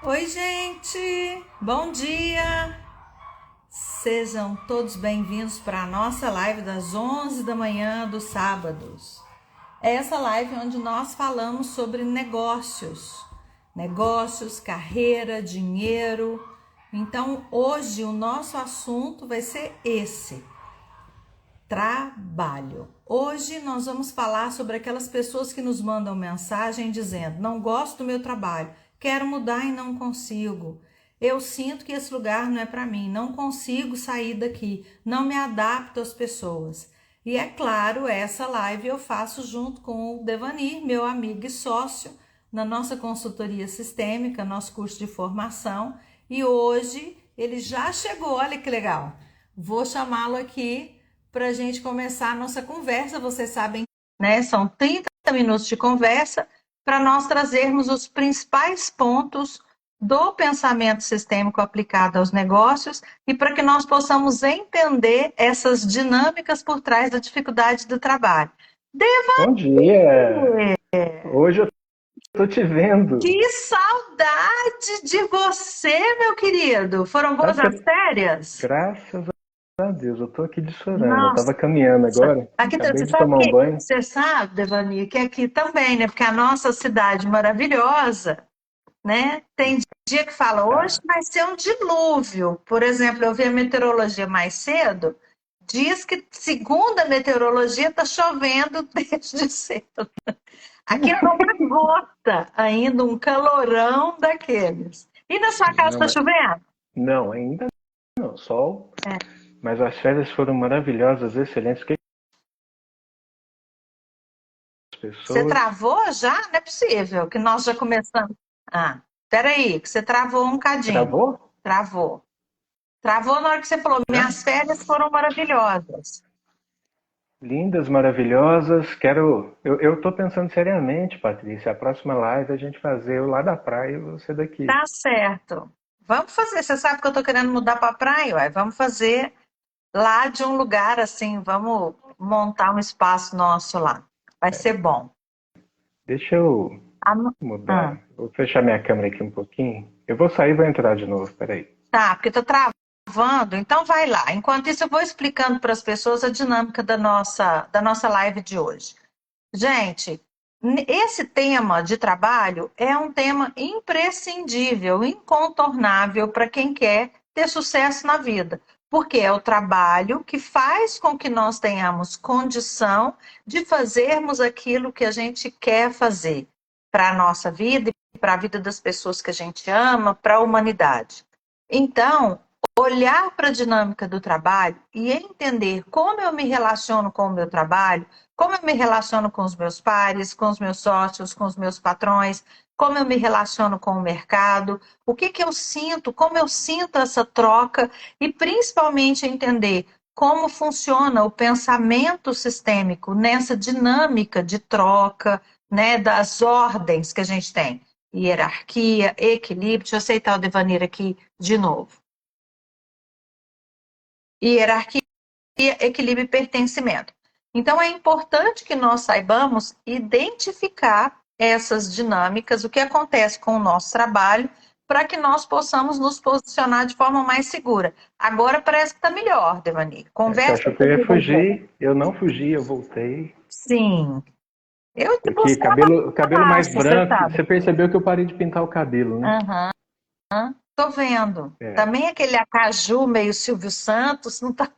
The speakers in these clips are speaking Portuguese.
Oi, gente! Bom dia! Sejam todos bem-vindos para a nossa live das 11 da manhã dos sábados. É essa live onde nós falamos sobre negócios, carreira, dinheiro. Então, hoje o nosso assunto vai ser esse: trabalho. Hoje nós vamos falar sobre aquelas pessoas que nos mandam mensagem dizendo: não gosto do meu trabalho, quero mudar e não consigo. Eu sinto que esse lugar não é para mim, não consigo sair daqui, não me adapto às pessoas. E é claro, essa live eu faço junto com o Devanir, meu amigo e sócio, na nossa consultoria sistêmica, nosso curso de formação. E hoje ele já chegou, olha que legal. Vou chamá-lo aqui para a gente começar a nossa conversa. Vocês sabem, né? São 30 minutos de conversa para nós trazermos os principais pontos do pensamento sistêmico aplicado aos negócios e para que nós possamos entender essas dinâmicas por trás da dificuldade do trabalho. Bom dia! Hoje eu tô te vendo. Que saudade de você, meu querido! Foram boas Sabe que as férias? graças a Deus, eu tô aqui de sorana. Eu Nossa! tava caminhando agora, Aqui, acabei você de sabe tomar um que, banho. você sabe, Devani, que aqui também, né? Porque a nossa cidade maravilhosa, né? Tem dia que fala, hoje Tá. vai ser um dilúvio. Por exemplo, eu vi a meteorologia mais cedo, diz que, segundo a meteorologia, está chovendo desde cedo. Aqui não é uma gota ainda, um calorão daqueles. E na sua casa Não, está chovendo? não, ainda não, sol. É. Mas as férias foram maravilhosas, excelentes. Que as Você pessoas. travou já? Não é possível que nós já começamos. Ah, peraí, que você travou um cadinho. Travou? Travou. Travou na hora que você falou, Já? minhas férias foram maravilhosas. Lindas, maravilhosas. Eu tô pensando seriamente, Patrícia, a próxima live a gente fazer eu lá da praia e você daqui. Tá certo. Vamos fazer. Você sabe que eu tô querendo mudar para praia, ué. Vamos fazer lá de um lugar assim, vamos montar um espaço nosso lá. Vai ser bom. Deixa eu Ah, mudar. Vou fechar minha câmera aqui um pouquinho. Eu vou sair e vou entrar de novo, peraí. tá, porque tá travando, então vai lá. Enquanto isso, eu vou explicando para as pessoas a dinâmica da nossa live de hoje. Gente, esse tema de trabalho é um tema imprescindível, incontornável para quem quer ter sucesso na vida, porque é o trabalho que faz com que nós tenhamos condição de fazermos aquilo que a gente quer fazer para a nossa vida e para a vida das pessoas que a gente ama, para a humanidade. Então, olhar para a dinâmica do trabalho e entender como eu me relaciono com o meu trabalho, como eu me relaciono com os meus pares, com os meus sócios, com os meus patrões, como eu me relaciono com o mercado, o que que eu sinto, como eu sinto essa troca e principalmente entender como funciona o pensamento sistêmico nessa dinâmica de troca, né, das ordens que a gente tem. Hierarquia, equilíbrio. Deixa eu aceitar o Devanir aqui de novo. Hierarquia, equilíbrio e pertencimento. Então, é importante que nós saibamos identificar essas dinâmicas, o que acontece com o nosso trabalho, para que nós possamos nos posicionar de forma mais segura. Agora parece que está melhor, Devani. Você Conversa achou que eu ia comigo um pouco. fugir? Eu não fugi, eu voltei. Sim, eu te Porque buscava cabelo mais fácil, você branco. sabe. Você percebeu que eu parei de pintar o cabelo, né? Aham, tô vendo. É, Também aquele acaju meio Silvio Santos, não tá.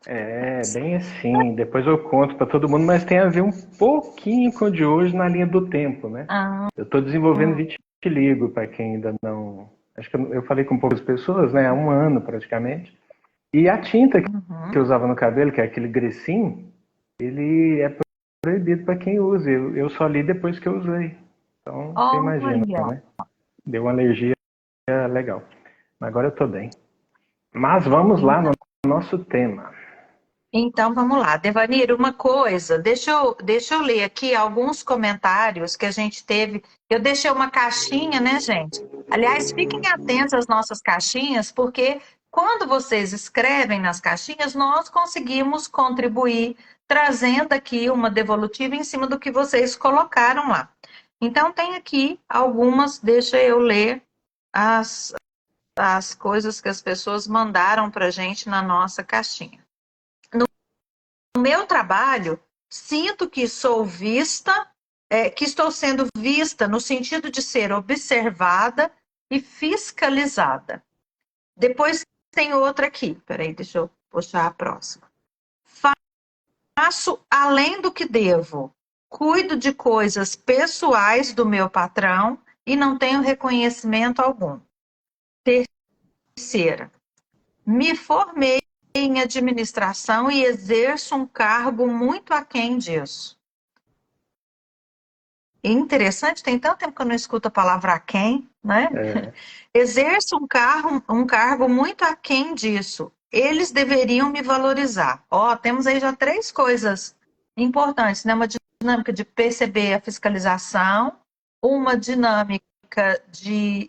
bem assim. Depois eu conto pra todo mundo, mas tem a ver um pouquinho com o de hoje na linha do tempo, né? Ah, Eu tô desenvolvendo hum, vitiligo, para quem ainda não. Acho que eu falei com poucas pessoas, né? Há um ano praticamente. E a tinta que uhum. eu usava no cabelo, que é aquele Grecin, ele é proibido para quem usa. Eu só li depois que eu usei. Então, você imagina, Olha. né? Deu uma alergia legal. Agora eu tô bem. Mas vamos lá no nosso tema. Então vamos lá, Devanir, uma coisa, deixa eu ler aqui alguns comentários que a gente teve. Eu deixei uma caixinha, né, gente? Aliás, fiquem atentos às nossas caixinhas, porque quando vocês escrevem nas caixinhas, nós conseguimos contribuir, trazendo aqui uma devolutiva em cima do que vocês colocaram lá. Então, tem aqui algumas, deixa eu ler as, as coisas que as pessoas mandaram para a gente na nossa caixinha. No meu trabalho, sinto que sou vista, que estou sendo vista no sentido de ser observada e fiscalizada. Depois tem outra aqui. Peraí, deixa eu puxar a próxima. Faço além do que devo. Cuido de coisas pessoais do meu patrão e não tenho reconhecimento algum. Terceira, me formei em administração e exerço um cargo muito aquém disso. Interessante, tem tanto tempo que eu não escuto a palavra aquém, né? Exerço um cargo muito aquém disso. Eles deveriam me valorizar. Ó, temos aí já 3 coisas importantes, né? Uma dinâmica de perceber a fiscalização, uma dinâmica de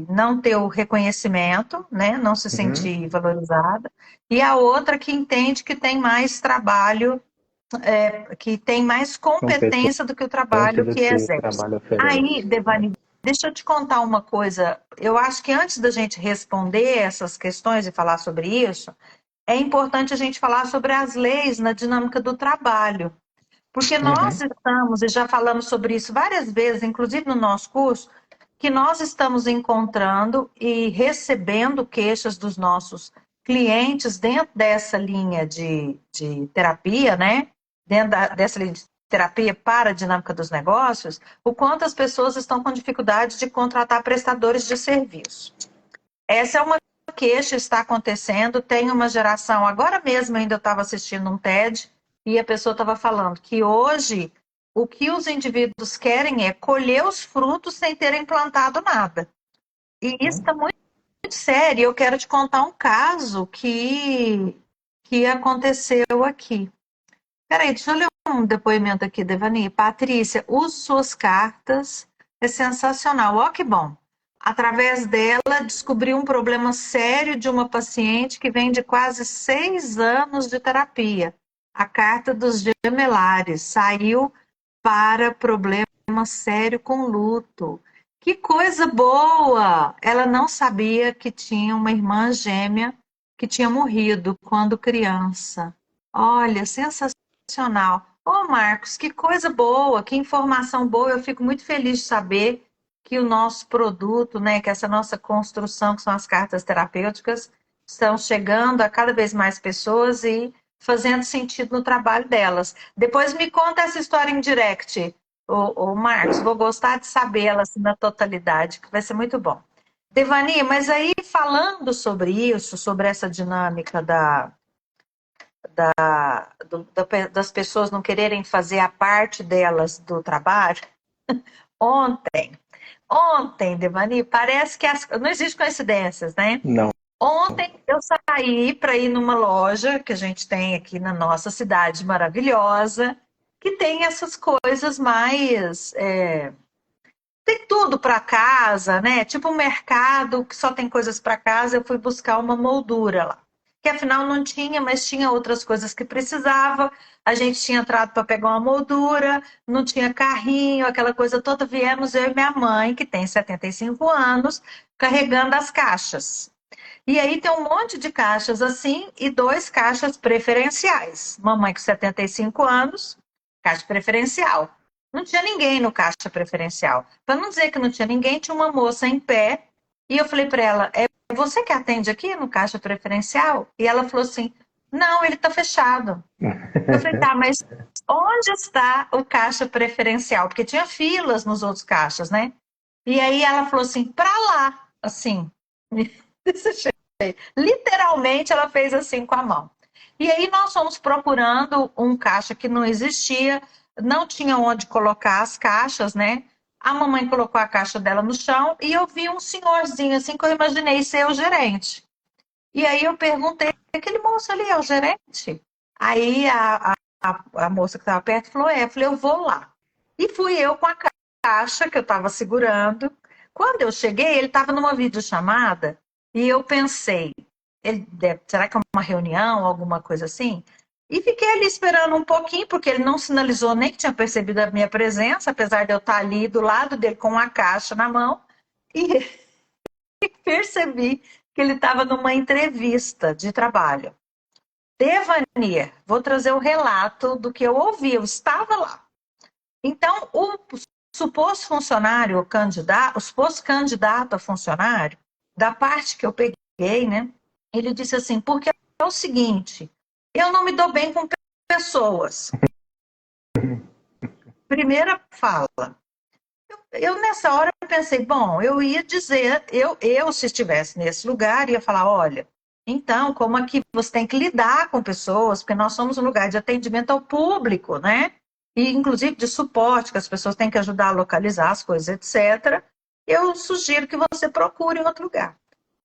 não ter o reconhecimento, né? Não se sentir valorizada, e a outra que entende que tem mais trabalho, que tem mais competência do que o trabalho que exerce. Aí, Devani, deixa eu te contar uma coisa. Eu acho que antes da gente responder essas questões e falar sobre isso, é importante a gente falar sobre as leis na dinâmica do trabalho. Porque nós estamos, e já falamos sobre isso várias vezes, inclusive no nosso curso, que nós estamos encontrando e recebendo queixas dos nossos clientes dentro dessa linha de terapia, né? Dentro dessa linha de terapia para a dinâmica dos negócios, o quanto as pessoas estão com dificuldade de contratar prestadores de serviço. Essa é uma queixa que está acontecendo, tem uma geração, agora mesmo ainda eu estava assistindo um TED, e a pessoa estava falando que hoje o que os indivíduos querem é colher os frutos sem terem plantado nada. E isso está muito sério. Eu quero te contar um caso que aconteceu aqui. Peraí, deixa eu ler um depoimento aqui, Devani. Patrícia, use suas cartas. É sensacional. Ó, que bom. Através dela, descobri um problema sério de uma paciente que vem de quase 6 anos de terapia. A carta dos gemelares saiu para problema sério com luto. Que coisa boa! Ela não sabia que tinha uma irmã gêmea que tinha morrido quando criança. Olha, sensacional. Ô, Marcos, que coisa boa, que informação boa. Eu fico muito feliz de saber que o nosso produto, né, que essa nossa construção, que são as cartas terapêuticas, estão chegando a cada vez mais pessoas e fazendo sentido no trabalho delas. Depois me conta essa história em direct, ô Marcos, vou gostar de sabê-la assim, na totalidade, que vai ser muito bom. Devani, mas aí falando sobre isso, sobre essa dinâmica das pessoas não quererem fazer a parte delas do trabalho, ontem, Devani, parece que não existe coincidências, né? Não. Ontem eu saí para ir numa loja que a gente tem aqui na nossa cidade maravilhosa, que tem essas coisas mais. Tem tudo para casa, né? Tipo um mercado que só tem coisas para casa. Eu fui buscar uma moldura lá, que afinal não tinha, mas tinha outras coisas que precisava. A gente tinha entrado para pegar uma moldura, não tinha carrinho, aquela coisa toda. Viemos eu e minha mãe, que tem 75 anos, carregando as caixas. E aí tem um monte de caixas assim e 2 caixas preferenciais. Mamãe com 75 anos, caixa preferencial. Não tinha ninguém no caixa preferencial. Para não dizer que não tinha ninguém, tinha uma moça em pé. E eu falei para ela, é você que atende aqui no caixa preferencial? E ela falou assim, não, ele está fechado. Eu falei, tá, mas onde está o caixa preferencial? Porque tinha filas nos outros caixas, né? E aí ela falou assim, para lá, assim. Literalmente ela fez assim com a mão. E aí nós fomos procurando um caixa que não existia, não tinha onde colocar as caixas, né? A mamãe colocou a caixa dela no chão e eu vi um senhorzinho assim que eu imaginei ser o gerente. E aí eu perguntei, aquele moço ali é o gerente? Aí a moça que estava perto falou, eu falei, eu vou lá. E fui eu com a caixa que eu estava segurando. Quando eu cheguei, ele estava numa videochamada e eu pensei, será que é uma reunião, alguma coisa assim? E fiquei ali esperando um pouquinho, porque ele não sinalizou nem que tinha percebido a minha presença, apesar de eu estar ali do lado dele com uma caixa na mão. E percebi que ele estava numa entrevista de trabalho. Devani, vou trazer o relato do que eu ouvi, eu estava lá. Então, o suposto funcionário, o suposto candidato a funcionário, da parte que eu peguei, né? Ele disse assim, porque é o seguinte, eu não me dou bem com pessoas. Primeira fala. Eu nessa hora pensei, bom, eu ia dizer, eu se estivesse nesse lugar, ia falar, olha, então, como aqui você tem que lidar com pessoas, porque nós somos um lugar de atendimento ao público, né? E inclusive de suporte, que as pessoas têm que ajudar a localizar as coisas, etc. Eu sugiro que você procure outro lugar.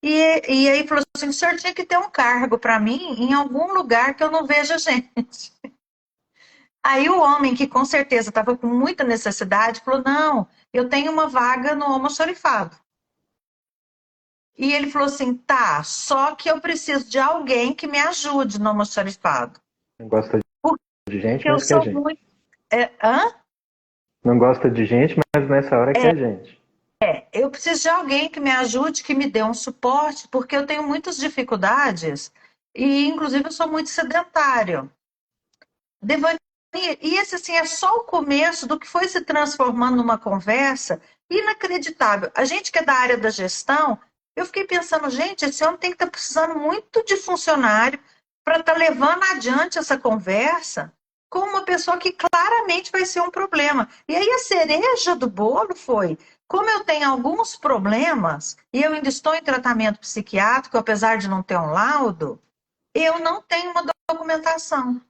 E aí falou assim, o senhor tinha que ter um cargo para mim em algum lugar que eu não veja gente. Aí o homem, que com certeza estava com muita necessidade, falou, não, eu tenho uma vaga no almoxarifado. E ele falou assim, tá, só que eu preciso de alguém que me ajude no almoxarifado. Não gosta Porque de gente, eu mas quer sou gente. muito... hã? Não gosta de gente, mas nessa hora quer gente. Eu preciso de alguém que me ajude, que me dê um suporte, porque eu tenho muitas dificuldades e, inclusive, eu sou muito sedentário. Devani, e esse assim, é só o começo do que foi se transformando numa conversa inacreditável. A gente que é da área da gestão, eu fiquei pensando, gente, esse homem tem que estar precisando muito de funcionário para estar levando adiante essa conversa com uma pessoa que claramente vai ser um problema. E aí a cereja do bolo foi, como eu tenho alguns problemas e eu ainda estou em tratamento psiquiátrico, apesar de não ter um laudo, eu não tenho uma documentação.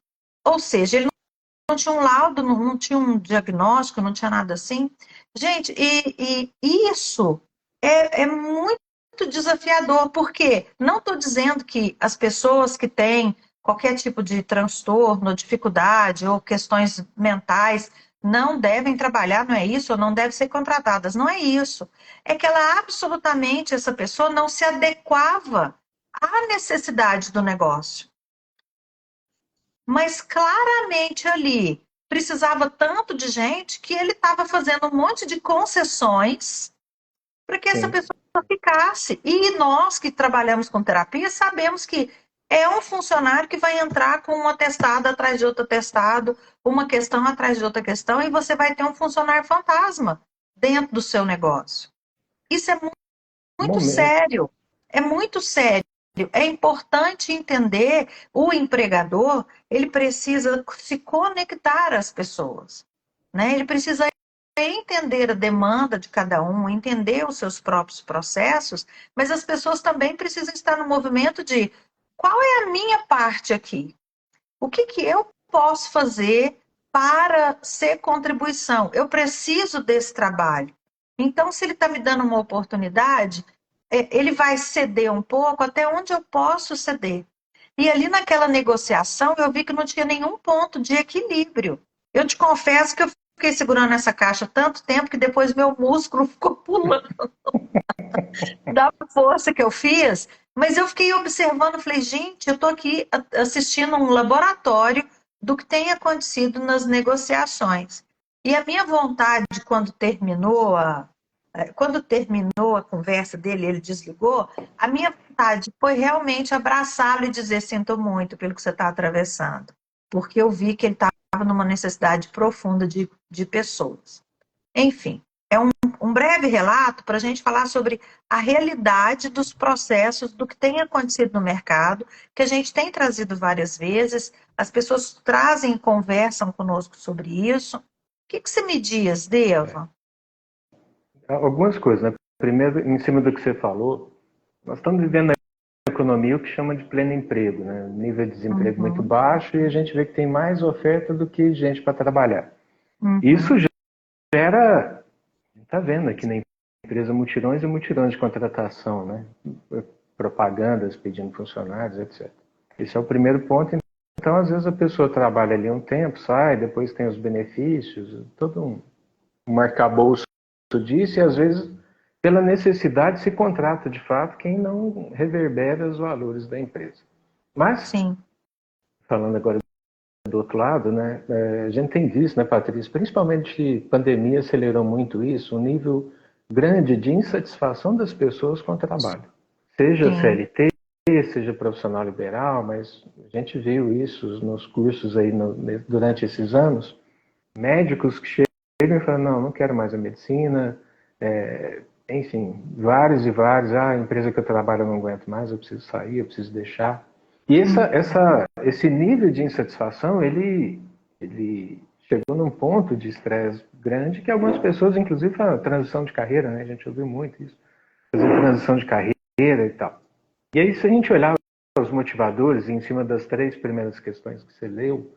Ou seja, ele não tinha um laudo, não tinha um diagnóstico, não tinha nada assim. Gente, e isso é muito desafiador, porque não estou dizendo que as pessoas que têm qualquer tipo de transtorno, dificuldade ou questões mentais não devem trabalhar, não é isso, ou não devem ser contratadas, não é isso. É que ela absolutamente, essa pessoa não se adequava à necessidade do negócio. Mas claramente ali precisava tanto de gente que ele estava fazendo um monte de concessões para que essa Sim. pessoa ficasse. E nós que trabalhamos com terapia sabemos que é um funcionário que vai entrar com um atestado atrás de outro atestado, uma questão atrás de outra questão, e você vai ter um funcionário fantasma dentro do seu negócio. Isso é muito Momento. sério. É muito sério. É importante entender, o empregador, ele precisa se conectar às pessoas, né? Ele precisa entender a demanda de cada um, entender os seus próprios processos, mas as pessoas também precisam estar no movimento de qual é a minha parte aqui? O que que eu posso fazer para ser contribuição? Eu preciso desse trabalho. Então, se ele está me dando uma oportunidade, ele vai ceder um pouco até onde eu posso ceder. E ali naquela negociação, eu vi que não tinha nenhum ponto de equilíbrio. Eu te confesso que eu fiquei segurando essa caixa tanto tempo que depois meu músculo ficou pulando da força que eu fiz, mas eu fiquei observando, falei, gente, eu estou aqui assistindo um laboratório do que tem acontecido nas negociações. E a minha vontade, quando terminou a conversa dele, ele desligou, a minha vontade foi realmente abraçá-lo e dizer, sinto muito pelo que você está atravessando, porque eu vi que ele estava numa necessidade profunda de pessoas. Enfim, é um breve relato para a gente falar sobre a realidade dos processos, do que tem acontecido no mercado, que a gente tem trazido várias vezes, as pessoas trazem e conversam conosco sobre isso. O que você me diz, Deva? Algumas coisas, né? Primeiro, em cima do que você falou, nós estamos vivendo na economia o que chama de pleno emprego, né? Nível de desemprego muito Uhum, baixo e a gente vê que tem mais oferta do que gente para trabalhar. Isso uhum. gera, está vendo aqui na empresa, mutirões e mutirões de contratação, né? Propagandas pedindo funcionários, etc. Esse é o primeiro ponto. Então, às vezes a pessoa trabalha ali um tempo, sai, depois tem os benefícios, todo um arcabouço disso, e às vezes, pela necessidade, se contrata de fato quem não reverbera os valores da empresa. Mas, Sim. falando agora do outro lado, né, a gente tem visto, né, Patrícia, principalmente pandemia acelerou muito isso, o nível grande de insatisfação das pessoas com o trabalho. Seja Sim. CLT, seja profissional liberal, mas a gente viu isso nos cursos aí durante esses anos. Médicos que chegam e falam, não quero mais a medicina, enfim, vários e vários, a empresa que eu trabalho eu não aguento mais, eu preciso sair, eu preciso deixar. E esse nível de insatisfação, ele chegou num ponto de estresse grande que algumas pessoas, inclusive, falam transição de carreira, né? A gente ouviu muito isso, fazer transição de carreira e tal. E aí, se a gente olhar os motivadores, em cima das 3 primeiras questões que você leu,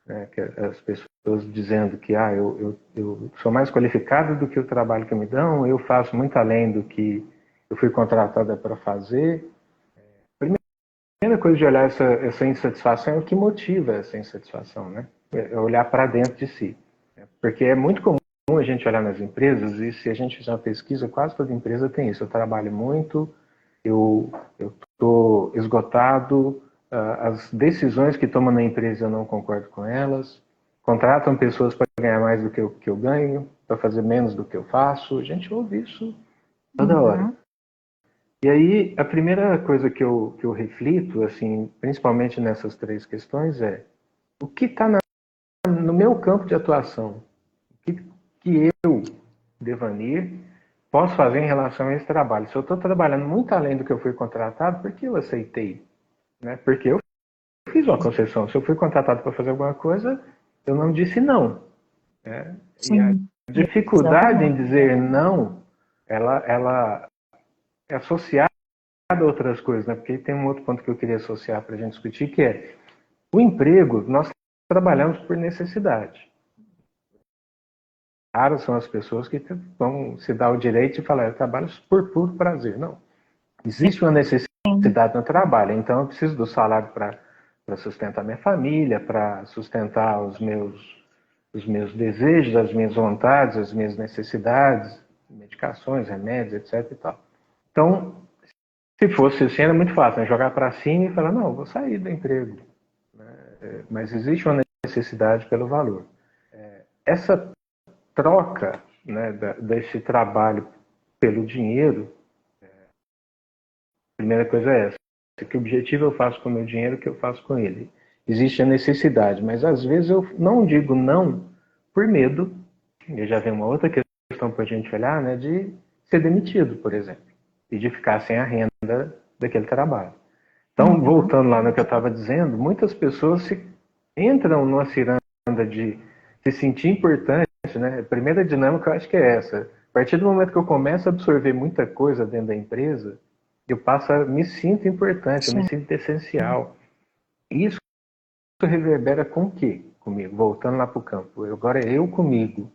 né, que as pessoas dizendo que eu sou mais qualificado do que o trabalho que me dão, eu faço muito além do que eu fui contratada para fazer. A primeira coisa de olhar essa insatisfação é o que motiva essa insatisfação, né? É olhar para dentro de si. Porque é muito comum a gente olhar nas empresas, e se a gente fizer uma pesquisa, quase toda empresa tem isso. Eu trabalho muito, eu estou esgotado, as decisões que tomam na empresa eu não concordo com elas, contratam pessoas para ganhar mais do que eu ganho, para fazer menos do que eu faço. A gente ouve isso toda hora. E aí, a primeira coisa que eu reflito, assim, principalmente nessas 3 questões, é o que está no meu campo de atuação, o que eu, Devanir, posso fazer em relação a esse trabalho. Se eu estou trabalhando muito além do que eu fui contratado, por que eu aceitei? Né? Porque eu fiz uma concessão. Se eu fui contratado para fazer alguma coisa, eu não disse não. Né? E a Sim, dificuldade em exatamente. dizer não, ela é associada a outras coisas, né? Porque tem um outro ponto que eu queria associar para a gente discutir, que é o emprego. Nós trabalhamos por necessidade. Raras são as pessoas que vão se dar o direito de falar, eu trabalho por puro prazer. Não. Existe uma Sim. necessidade no trabalho, então eu preciso do salário para sustentar minha família, para sustentar os meus desejos, as minhas vontades, as minhas necessidades, medicações, remédios, etc. E tal. Então, se fosse assim, era muito fácil, né? Jogar para cima e falar, não, vou sair do emprego. Mas existe uma necessidade pelo valor. Essa troca, né, desse trabalho pelo dinheiro, a primeira coisa é essa. Que objetivo eu faço com o meu dinheiro, o que eu faço com ele? Existe a necessidade, mas às vezes eu não digo não por medo, e já vem uma outra questão para a gente olhar, né, de ser demitido, por exemplo, e de ficar sem a renda daquele trabalho. Então, Uhum. voltando lá no que eu estava dizendo, muitas pessoas entram numa ciranda de se sentir importante, né? A primeira dinâmica eu acho que é essa. A partir do momento que eu começo a absorver muita coisa dentro da empresa, eu me sinto importante, eu me Sim. sinto essencial. Isso reverbera com o quê? Comigo, voltando lá para o campo. Agora é eu comigo.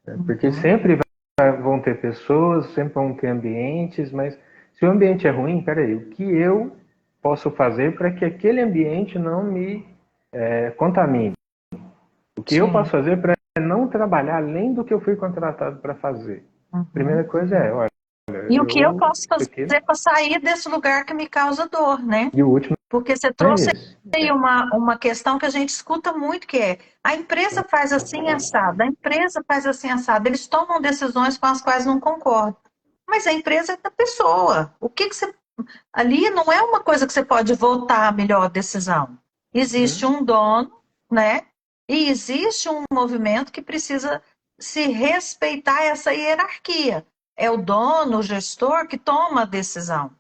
Né? Porque Uhum. sempre vão ter pessoas, sempre vão ter ambientes, mas se o ambiente é ruim, peraí, o que eu posso fazer para que aquele ambiente não me contamine? O que eu posso Sim. fazer para não trabalhar além do que eu fui contratado para fazer? Uhum. Primeira coisa é, olha, E o que eu posso isso aqui, fazer para sair desse lugar que me causa dor, né? e o último Porque você é trouxe esse. aí uma questão que a gente escuta muito, que é a empresa faz assim assado, a empresa faz assim assado. Eles tomam decisões com as quais não concordam. Mas a empresa é da pessoa. O que que você. Ali não é uma coisa que você pode votar a melhor decisão. Existe Uhum. um dono, né? E existe um movimento que precisa se respeitar essa hierarquia. É o dono, o gestor que toma a decisão.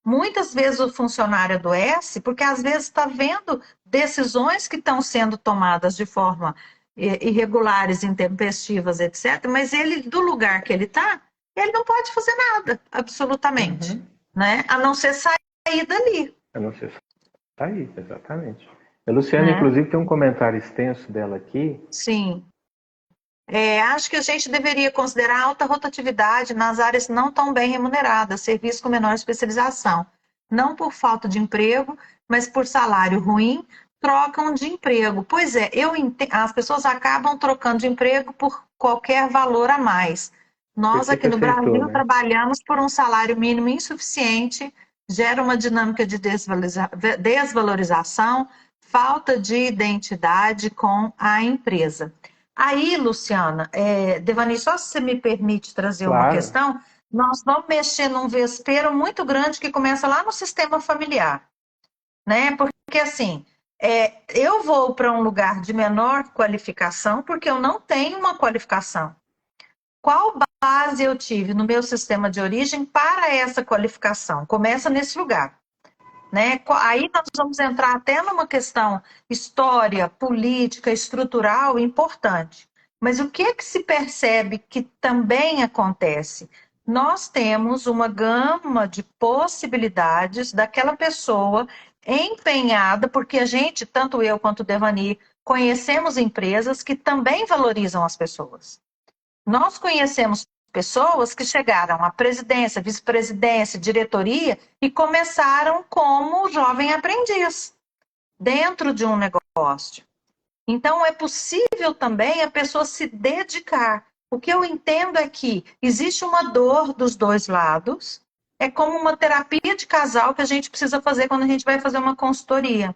Muitas vezes o funcionário adoece porque às vezes está vendo decisões que estão sendo tomadas de forma irregulares, intempestivas, etc. Mas ele, do lugar que ele está, ele não pode fazer nada, absolutamente, Uhum. né? A não ser sair dali, Eu não sei se está aí, exatamente. A Luciana, né? inclusive, tem um comentário extenso dela aqui. Sim. Acho que a gente deveria considerar alta rotatividade nas áreas não tão bem remuneradas, serviços com menor especialização. Não por falta de emprego, mas por salário ruim, trocam de emprego. Pois é, as pessoas acabam trocando de emprego por qualquer valor a mais. Nós Porque aqui que no aceitou, Brasil né? trabalhamos por um salário mínimo insuficiente, gera uma dinâmica de desvalorização, falta de identidade com a empresa. Aí, Luciana, Devani, só se você me permite trazer uma Claro. questão, nós vamos mexer num vespeiro muito grande que começa lá no sistema familiar, né? Porque assim, eu vou para um lugar de menor qualificação porque eu não tenho uma qualificação. Qual base eu tive no meu sistema de origem para essa qualificação? Começa nesse lugar, né? Aí nós vamos entrar até numa questão história, política, estrutural importante. Mas o que se percebe que também acontece? Nós temos uma gama de possibilidades daquela pessoa empenhada, porque a gente, tanto eu quanto o Devani, conhecemos empresas que também valorizam as pessoas. Nós conhecemos pessoas que chegaram à presidência, vice-presidência, diretoria e começaram como jovem aprendiz dentro de um negócio. Então, é possível também a pessoa se dedicar. O que eu entendo é que existe uma dor dos dois lados, é como uma terapia de casal que a gente precisa fazer quando a gente vai fazer uma consultoria.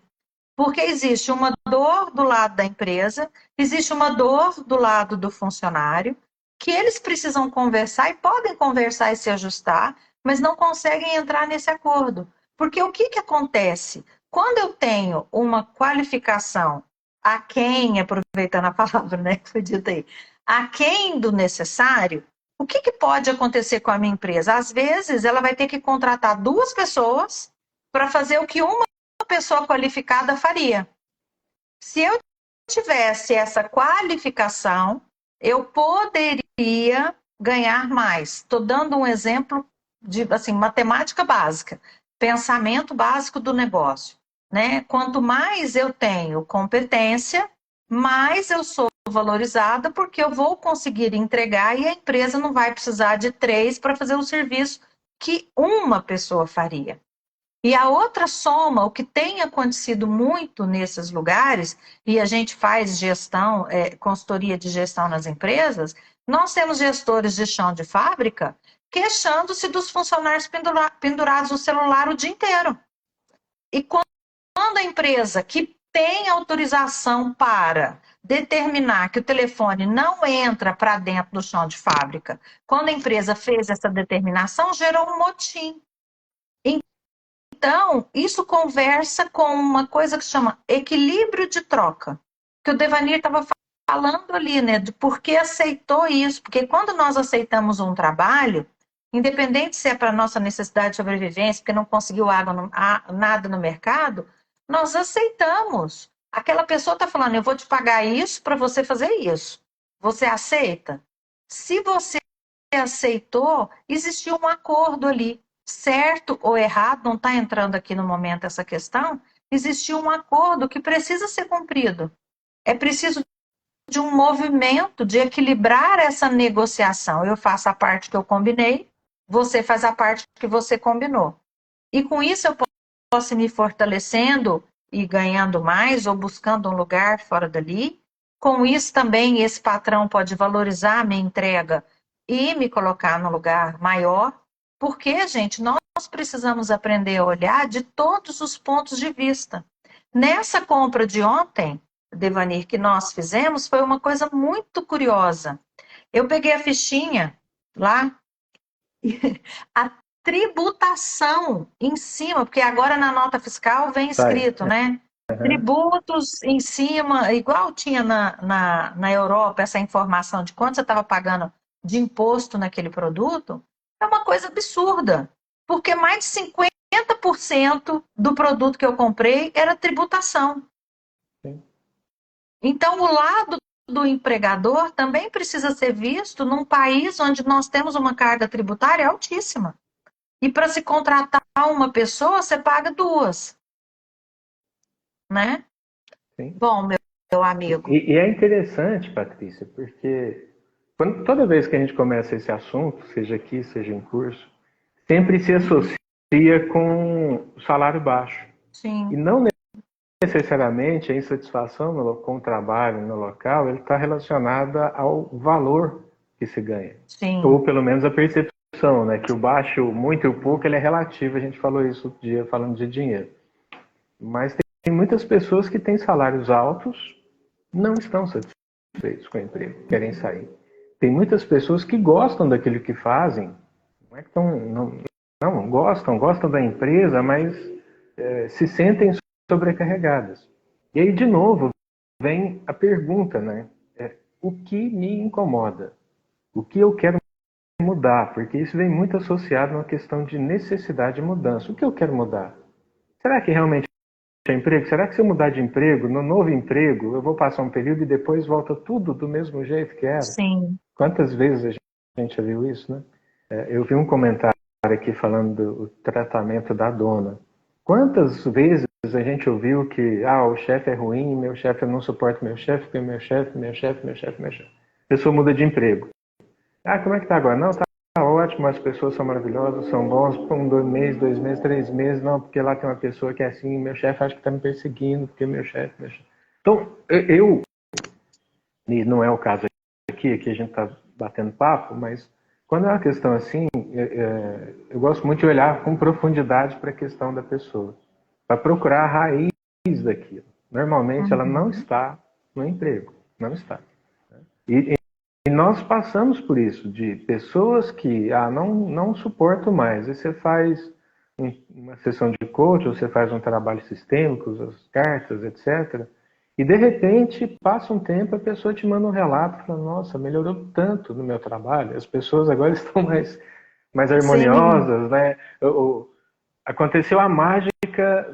Porque existe uma dor do lado da empresa, existe uma dor do lado do funcionário, que eles precisam conversar e podem conversar e se ajustar, mas não conseguem entrar nesse acordo. Porque o que acontece? Quando eu tenho uma qualificação aquém, aproveitando a palavra, né, que foi dita aí, aquém do necessário, o que pode acontecer com a minha empresa? Às vezes, ela vai ter que contratar duas pessoas para fazer o que uma pessoa qualificada faria. Se eu tivesse essa qualificação, eu poderia ganhar mais. Estou dando um exemplo de assim, matemática básica, pensamento básico do negócio, né? Quanto mais eu tenho competência, mais eu sou valorizada, porque eu vou conseguir entregar e a empresa não vai precisar de três para fazer o serviço que uma pessoa faria. E a outra soma, o que tem acontecido muito nesses lugares, e a gente faz gestão, consultoria de gestão nas empresas, nós temos gestores de chão de fábrica queixando-se dos funcionários pendurados no celular o dia inteiro. E quando a empresa que tem autorização para determinar que o telefone não entra para dentro do chão de fábrica, quando a empresa fez essa determinação, gerou um motim. Então, isso conversa com uma coisa que se chama equilíbrio de troca, que o Devanir estava falando ali, né, de por que aceitou isso, porque quando nós aceitamos um trabalho, independente se é para nossa necessidade de sobrevivência, porque não conseguiu nada no mercado, nós aceitamos. Aquela pessoa está falando, eu vou te pagar isso para você fazer isso. Você aceita? Se você aceitou, existiu um acordo ali. Certo ou errado, não está entrando aqui no momento essa questão, existiu um acordo que precisa ser cumprido. É preciso de um movimento de equilibrar essa negociação. Eu faço a parte que eu combinei, você faz a parte que você combinou. E com isso eu posso ir me fortalecendo e ganhando mais ou buscando um lugar fora dali. Com isso também esse patrão pode valorizar a minha entrega e me colocar no lugar maior. Porque, gente, nós precisamos aprender a olhar de todos os pontos de vista. Nessa compra de ontem, Devanir, que nós fizemos, foi uma coisa muito curiosa. Eu peguei a fichinha lá, a tributação em cima, porque agora na nota fiscal vem escrito, né? Tributos em cima, igual tinha na Europa, essa informação de quanto você estava pagando de imposto naquele produto, é uma coisa absurda. Porque mais de 50% do produto que eu comprei era tributação. Sim. Então, o lado do empregador também precisa ser visto num país onde nós temos uma carga tributária altíssima. E para se contratar uma pessoa, você paga duas. Né? Sim. Bom, meu amigo. E é interessante, Patrícia, porque toda vez que a gente começa esse assunto, seja aqui, seja em curso, sempre se associa com o salário baixo. Sim. E não necessariamente a insatisfação com o trabalho no local ele está relacionada ao valor que se ganha. Sim. Ou pelo menos a percepção, né? Que o baixo, muito e o pouco, ele é relativo. A gente falou isso outro dia falando de dinheiro. Mas tem muitas pessoas que têm salários altos, não estão satisfeitos com o emprego, querem sair. Tem muitas pessoas que gostam daquilo que fazem, Não é que não gostam da empresa, mas se sentem sobrecarregadas. E aí, de novo, vem a pergunta, né? O que me incomoda? O que eu quero mudar? Porque isso vem muito associado a uma questão de necessidade de mudança. O que eu quero mudar? Será que realmente é emprego? Será que se eu mudar de emprego, no novo emprego, eu vou passar um período e depois volta tudo do mesmo jeito que era? Sim. Quantas vezes a gente já viu isso, né? Eu vi um comentário aqui falando do tratamento da dona. Quantas vezes a gente ouviu que o chefe é ruim, meu chefe, eu não suporto meu chefe, porque meu chefe, meu chefe, meu chefe, meu chefe. A pessoa muda de emprego. Como é que tá agora? Não, tá ótimo, as pessoas são maravilhosas, são bons, um, 2 meses, 2 meses, 3 meses, não, porque lá tem uma pessoa que é assim, meu chefe acha que tá me perseguindo, porque meu chefe, meu chefe. Então, e não é o caso aqui a gente tá batendo papo, mas quando é uma questão assim, eu gosto muito de olhar com profundidade para a questão da pessoa, para procurar a raiz daquilo. Normalmente ela não Uhum. está no emprego, não está. E nós passamos por isso, de pessoas que não suporto mais. E você faz uma sessão de coach, ou você faz um trabalho sistêmico, as cartas, etc. E de repente, passa um tempo, a pessoa te manda um relato e fala, nossa, melhorou tanto no meu trabalho, as pessoas agora estão mais Sim. harmoniosas, né? Aconteceu a mágica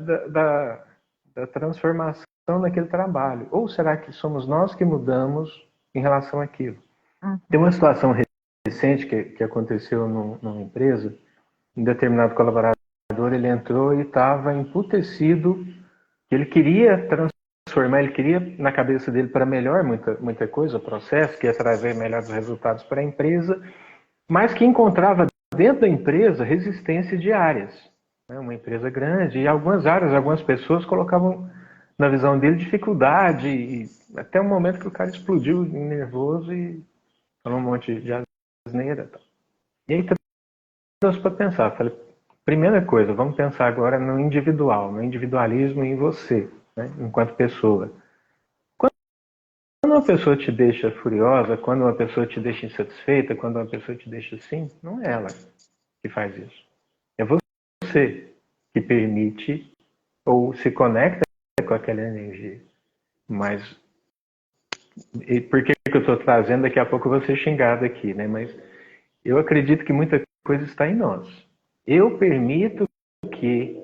da transformação naquele trabalho. Ou será que somos nós que mudamos em relação àquilo? Tem uma Uhum. situação recente que aconteceu numa empresa, um determinado colaborador, ele entrou e estava emputecido, que ele queria transformar, ele queria na cabeça dele para melhor muita coisa, o processo, que ia trazer melhores resultados para a empresa, mas que encontrava dentro da empresa resistência de áreas. Né? Uma empresa grande, e algumas áreas, algumas pessoas colocavam na visão dele dificuldade, e até um momento que o cara explodiu nervoso e falou um monte de asneira. E aí trouxe para pensar. Falei, primeira coisa, vamos pensar agora no individual, no individualismo em você, né, enquanto pessoa. Quando uma pessoa te deixa furiosa, quando uma pessoa te deixa insatisfeita, quando uma pessoa te deixa assim, não é ela que faz isso. É você que permite ou se conecta com aquela energia. Mas e por que eu estou trazendo? Daqui a pouco eu vou ser xingado aqui, né? Mas eu acredito que muita coisa está em nós. Eu permito que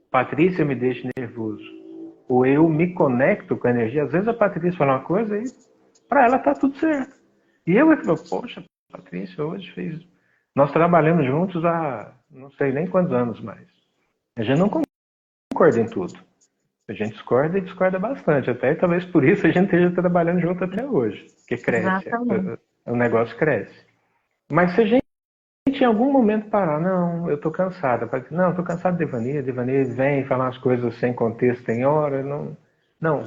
Patrícia me deixe nervoso. Ou eu me conecto com a energia. Às vezes a Patrícia fala uma coisa e para ela tá tudo certo. E eu é que falo, poxa, Patrícia hoje fez. Nós trabalhamos juntos há não sei nem quantos anos mais. A gente não concorda em tudo. A gente discorda e discorda bastante. Até talvez por isso a gente esteja trabalhando junto até hoje. Porque cresce. Exatamente. O negócio cresce. Mas se a gente em algum momento parar, não, eu tô cansada. Não, eu tô cansado de Devaneio vem falar as coisas sem contexto, tem hora, não.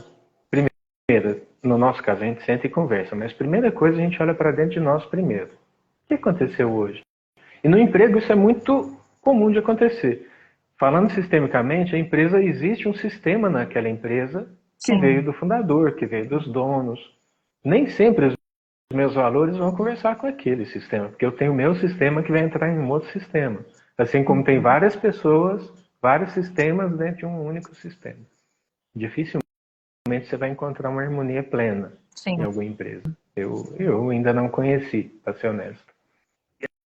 Primeiro, no nosso caso, a gente senta e conversa, mas primeira coisa, a gente olha para dentro de nós primeiro. O que aconteceu hoje? E no emprego isso é muito comum de acontecer. Falando sistemicamente, a empresa, existe um sistema naquela empresa que veio Sim. do fundador, que veio dos donos. Nem sempre os meus valores vão conversar com aquele sistema, porque eu tenho o meu sistema que vai entrar em um outro sistema. Assim como tem Uhum. várias pessoas, vários sistemas dentro de um único sistema. Dificilmente você vai encontrar uma harmonia plena em Sim. alguma empresa. Eu ainda não conheci, para ser honesto.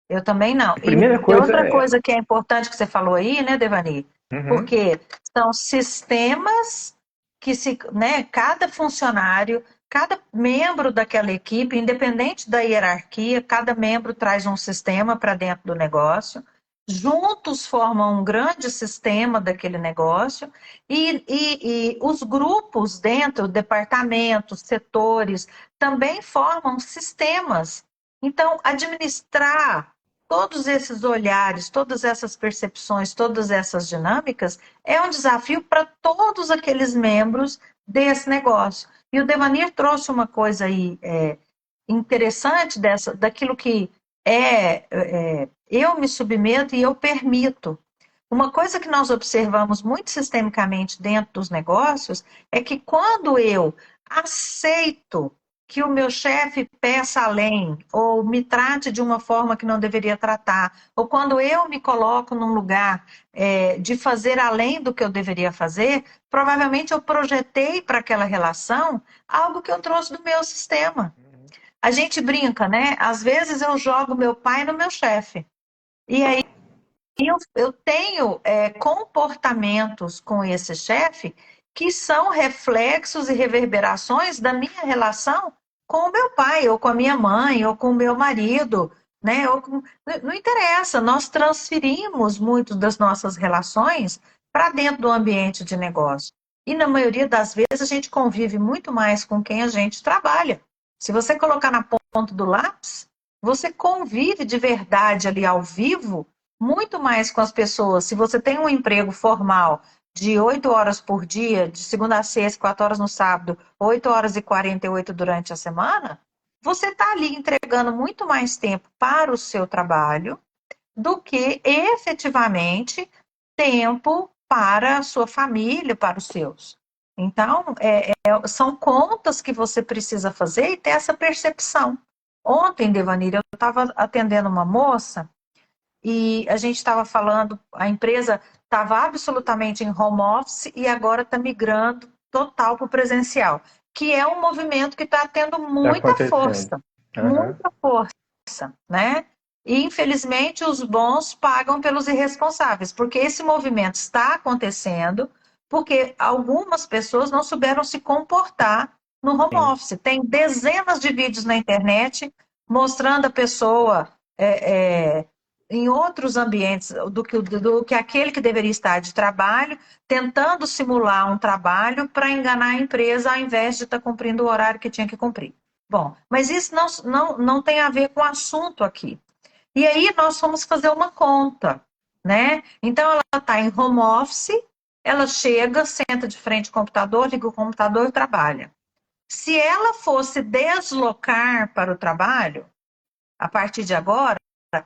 Eu também não. A E primeira coisa outra é. coisa que é importante que você falou aí, né, Devani? Uhum, Porque são sistemas que né, cada funcionário, cada membro daquela equipe, independente da hierarquia, cada membro traz um sistema para dentro do negócio. Juntos formam um grande sistema daquele negócio e os grupos dentro, departamentos, setores, também formam sistemas. Então, administrar todos esses olhares, todas essas percepções, todas essas dinâmicas, é um desafio para todos aqueles membros desse negócio. E o Devanir trouxe uma coisa aí interessante daquilo que eu me submeto e eu permito. Uma coisa que nós observamos muito sistemicamente dentro dos negócios é que quando eu aceito que o meu chefe peça além, ou me trate de uma forma que não deveria tratar, ou quando eu me coloco num lugar de fazer além do que eu deveria fazer, provavelmente eu projetei para aquela relação algo que eu trouxe do meu sistema. A gente brinca, né? Às vezes eu jogo meu pai no meu chefe. E aí eu tenho comportamentos com esse chefe que são reflexos e reverberações da minha relação com o meu pai, ou com a minha mãe, ou com o meu marido, né? Não interessa, nós transferimos muito das nossas relações para dentro do ambiente de negócio. E na maioria das vezes a gente convive muito mais com quem a gente trabalha. Se você colocar na ponta do lápis, você convive de verdade ali ao vivo muito mais com as pessoas. Se você tem um emprego formal de 8 horas por dia, de segunda a sexta, 4 horas no sábado, 8 horas e 48 durante a semana, você está ali entregando muito mais tempo para o seu trabalho do que efetivamente tempo para a sua família, para os seus. Então, são contas que você precisa fazer e ter essa percepção. Ontem, Devanira, eu estava atendendo uma moça e a gente estava falando, a empresa estava absolutamente em home office e agora está migrando total para o presencial, que é um movimento que está tendo Está acontecendo. Uhum. muita força, né? E infelizmente os bons pagam pelos irresponsáveis, porque esse movimento está acontecendo, porque algumas pessoas não souberam se comportar no home Sim. office. Tem dezenas de vídeos na internet mostrando a pessoa em outros ambientes do que aquele que deveria estar de trabalho, tentando simular um trabalho para enganar a empresa ao invés de estar cumprindo o horário que tinha que cumprir. Bom, mas isso não tem a ver com o assunto aqui. E aí nós fomos fazer uma conta, né? Então ela está em home office, ela chega, senta de frente ao computador, liga o computador e trabalha. Se ela fosse deslocar para o trabalho, a partir de agora,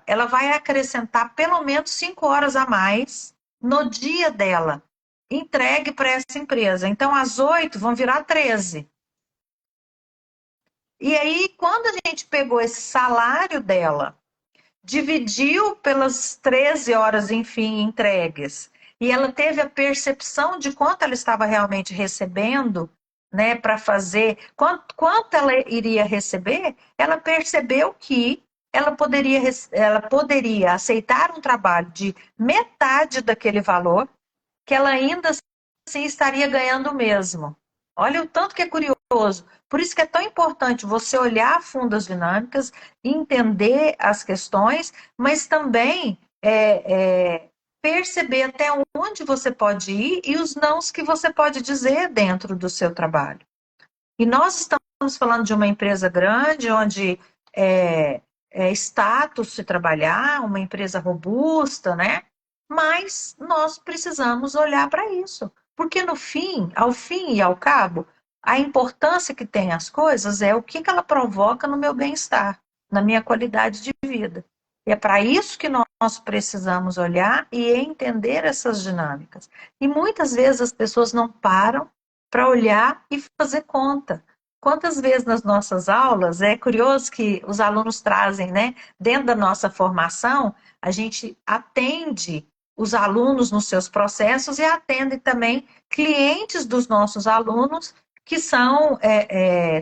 ela vai acrescentar pelo menos 5 horas a mais no dia dela, entregue para essa empresa. Então, às 8 vão virar 13. E aí, quando a gente pegou esse salário dela, dividiu pelas 13 horas, enfim, entregues, e ela teve a percepção de quanto ela estava realmente recebendo, né, para fazer, quanto ela iria receber, ela percebeu que ela poderia aceitar um trabalho de metade daquele valor, que ela ainda assim estaria ganhando o mesmo. Olha o tanto que é curioso. Por isso que é tão importante você olhar a fundo as dinâmicas, entender as questões, mas também perceber até onde você pode ir e os nãos que você pode dizer dentro do seu trabalho. E nós estamos falando de uma empresa grande, onde é status se trabalhar, uma empresa robusta, né? Mas nós precisamos olhar para isso. Porque no fim, ao fim e ao cabo, a importância que tem as coisas é o que ela provoca no meu bem-estar, na minha qualidade de vida. E é para isso que nós precisamos olhar e entender essas dinâmicas. E muitas vezes as pessoas não param para olhar e fazer conta. Quantas vezes nas nossas aulas, é curioso que os alunos trazem, né? Dentro da nossa formação, a gente atende os alunos nos seus processos e atende também clientes dos nossos alunos que são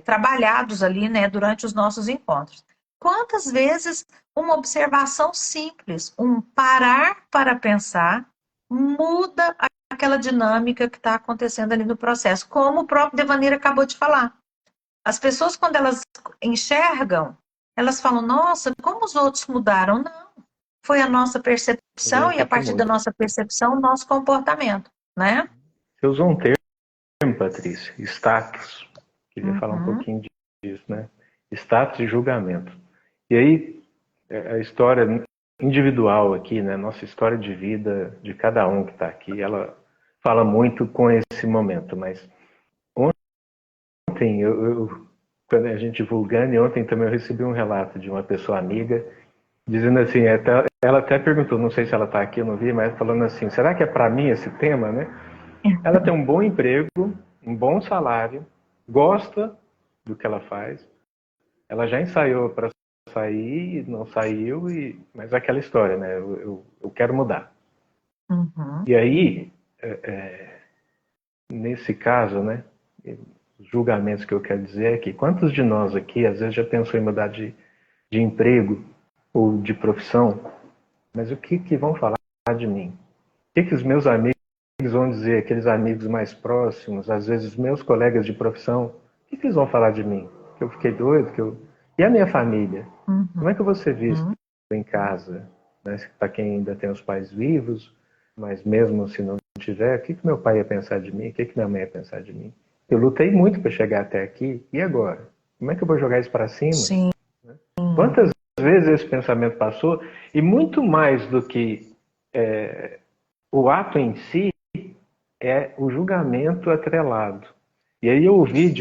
trabalhados ali, né, durante os nossos encontros. Quantas vezes uma observação simples, um parar para pensar, muda aquela dinâmica que está acontecendo ali no processo, como o próprio Devanir acabou de falar. As pessoas, quando elas enxergam, elas falam, nossa, como os outros mudaram? Não, foi a nossa A percepção e gente a é que partir da muda. nossa percepção, o nosso comportamento, né? Você usou um termo, Patrícia, status. Queria falar um Uhum. pouquinho disso, né? Status e julgamento. E aí, a história individual aqui, né? Nossa história de vida de cada um que está aqui, ela fala muito com esse momento. Mas ontem, quando a gente divulgando, e ontem também eu recebi um relato de uma pessoa amiga, dizendo assim, ela até perguntou, não sei se ela está aqui, eu não vi, mas falando assim, será que é para mim esse tema, né? Ela tem um bom emprego, um bom salário, gosta do que ela faz, ela já ensaiou para sair, não saiu, mas é aquela história, né? Eu quero mudar. Uhum. E aí, nesse caso, né? Os julgamentos que eu quero dizer é que quantos de nós aqui, às vezes, já pensou em mudar de emprego ou de profissão, mas o que vão falar de mim? O que os meus amigos vão dizer, aqueles amigos mais próximos, às vezes meus colegas de profissão, o que eles vão falar de mim? Que eu fiquei doido? E a minha família? Uhum. Como é que eu vou ser visto Uhum. em casa? Né? Para quem ainda tem os pais vivos, mas mesmo se não tiver, o que meu pai ia pensar de mim? O que minha mãe ia pensar de mim? Eu lutei muito para chegar até aqui, e agora? Como é que eu vou jogar isso para cima? Sim. Quantas vezes esse pensamento passou? E muito mais do que o ato em si, é o julgamento atrelado. E aí eu ouvi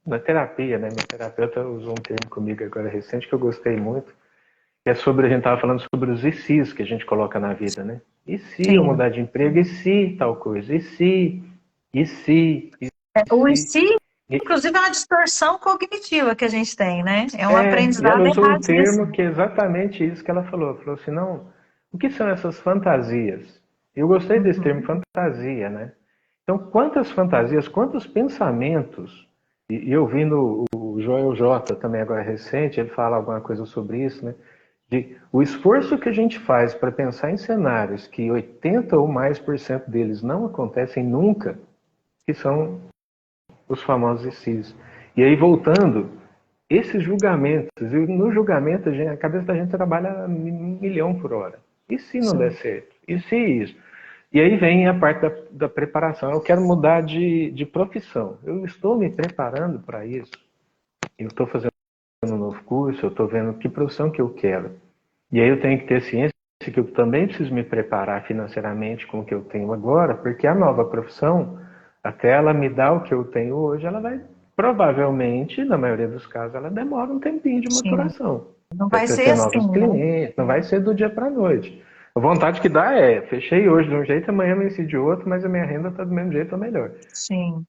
na terapia, né? Minha terapeuta usou um termo comigo agora recente que eu gostei muito, que é sobre, a gente estava falando sobre os e se's que a gente coloca na vida, né? E se eu Sim. mudar de emprego? E se tal coisa? E se? E se? E O se? IC, E, inclusive, é uma distorção cognitiva que a gente tem, né? É um e ela aprendizado usou um termo erradíssimo. que é exatamente isso que ela falou. Ela falou assim, não, o que são essas fantasias? Eu gostei desse termo, Uhum. fantasia, né? Então, quantas fantasias, quantos pensamentos, e eu vi no o Joel J também agora recente, ele fala alguma coisa sobre isso, né? O esforço que a gente faz para pensar em cenários que 80 ou mais por cento deles não acontecem nunca, que são os famosos ICs. E aí, voltando, esses julgamentos, e no julgamento a cabeça da gente trabalha a 1.000.000 por hora. E se não der Sim. certo? E se isso? E aí vem a parte da preparação. Eu quero mudar de profissão. Eu estou me preparando para isso. Eu estou fazendo um novo curso, eu estou vendo que profissão que eu quero. E aí eu tenho que ter ciência que eu também preciso me preparar financeiramente com o que eu tenho agora, porque a nova profissão, até ela me dar o que eu tenho hoje, ela vai, provavelmente, na maioria dos casos, ela demora um tempinho de Sim. maturação. Não Vai vai ter ser assim, novos né? clientes, não vai ser do dia para a noite. A vontade que dá é, fechei hoje de um jeito, amanhã venci de outro, mas a minha renda está do mesmo jeito ou melhor. Sim.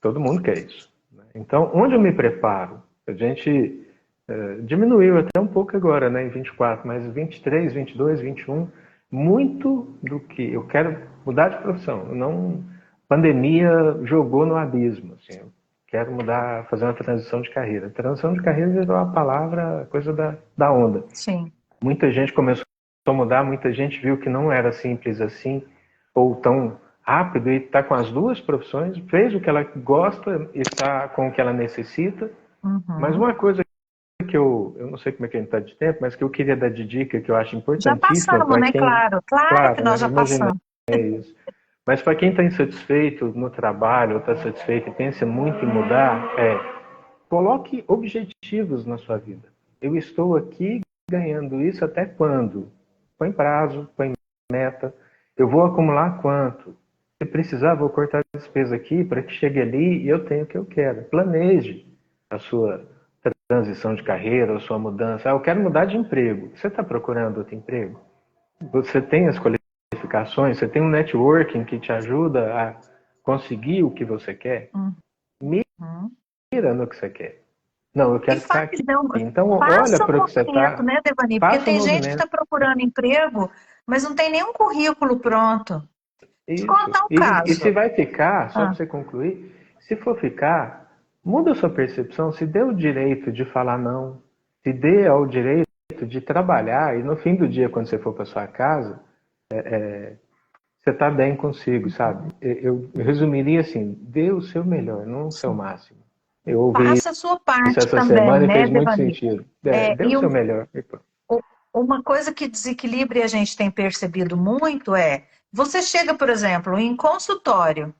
Todo mundo quer isso. Então, onde eu me preparo? A gente diminuiu até um pouco agora, né, em 24, mas 23, 22, 21, muito do que eu quero mudar de profissão. Não, pandemia jogou no abismo. Assim, eu quero mudar, fazer uma transição de carreira. Transição de carreira virou a palavra, coisa da onda. Sim. Muita gente começou a mudar, muita gente viu que não era simples assim, ou tão rápido, e está com as duas profissões, fez o que ela gosta, está com o que ela necessita. Mas Uhum. uma coisa que eu não sei como é que a gente está de tempo, mas que eu queria dar de dica, que eu acho Já importantíssima passamos, para né? quem, Claro. Claro que claro, né, nós já imaginei passamos. isso, mas para quem está insatisfeito no trabalho, ou está satisfeito e pensa muito em mudar, coloque objetivos na sua vida. Eu estou aqui ganhando isso até quando? Põe prazo, põe meta. Eu vou acumular quanto? Se precisar, vou cortar a despesa aqui para que chegue ali e eu tenha o que eu quero. Planeje a sua transição de carreira, a sua mudança. Eu quero mudar de emprego. Você está procurando outro emprego? Você tem as qualificações? Você tem um networking que te ajuda a conseguir o que você quer? Uhum. Mira no que você quer. Não, eu E quero ficar faz, aqui. não, Então, olha faça o para o que você movimento, está, né, Devani? Porque faça o tem gente que movimento. está procurando emprego, mas não tem nenhum currículo pronto. Te Isso. contar um E se caso. vai ficar, só para Ah, você concluir, se for ficar, muda a sua percepção, se dê o direito de falar não, se dê ao direito de trabalhar, e no fim do dia, quando você for para sua casa, você está bem consigo, sabe? Eu resumiria assim, dê o seu melhor, não o seu sim. máximo. Eu ouvi Faça a sua isso parte essa também, semana e né, fez muito Devani? sentido. É, Dê o seu melhor. u- uma coisa que desequilibra e a gente tem percebido muito é, você chega, por exemplo, em consultório,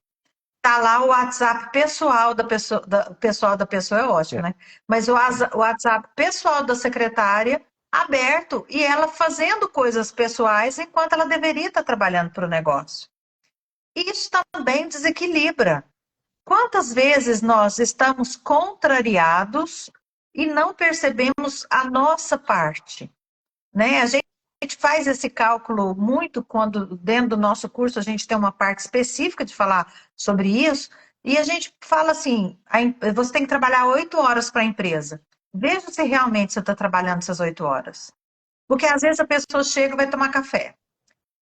tá lá o WhatsApp pessoal da pessoa, pessoal da pessoa é ótimo, É. né? Mas o WhatsApp pessoal da secretária aberto e ela fazendo coisas pessoais enquanto ela deveria estar trabalhando para o negócio. Isso também desequilibra. Quantas vezes nós estamos contrariados e não percebemos a nossa parte, né? A gente faz esse cálculo muito quando dentro do nosso curso a gente tem uma parte específica de falar sobre isso, E a gente fala assim, você tem que trabalhar 8 horas para a empresa. Veja se realmente você está trabalhando essas 8 horas. Porque às vezes a pessoa chega e vai tomar café.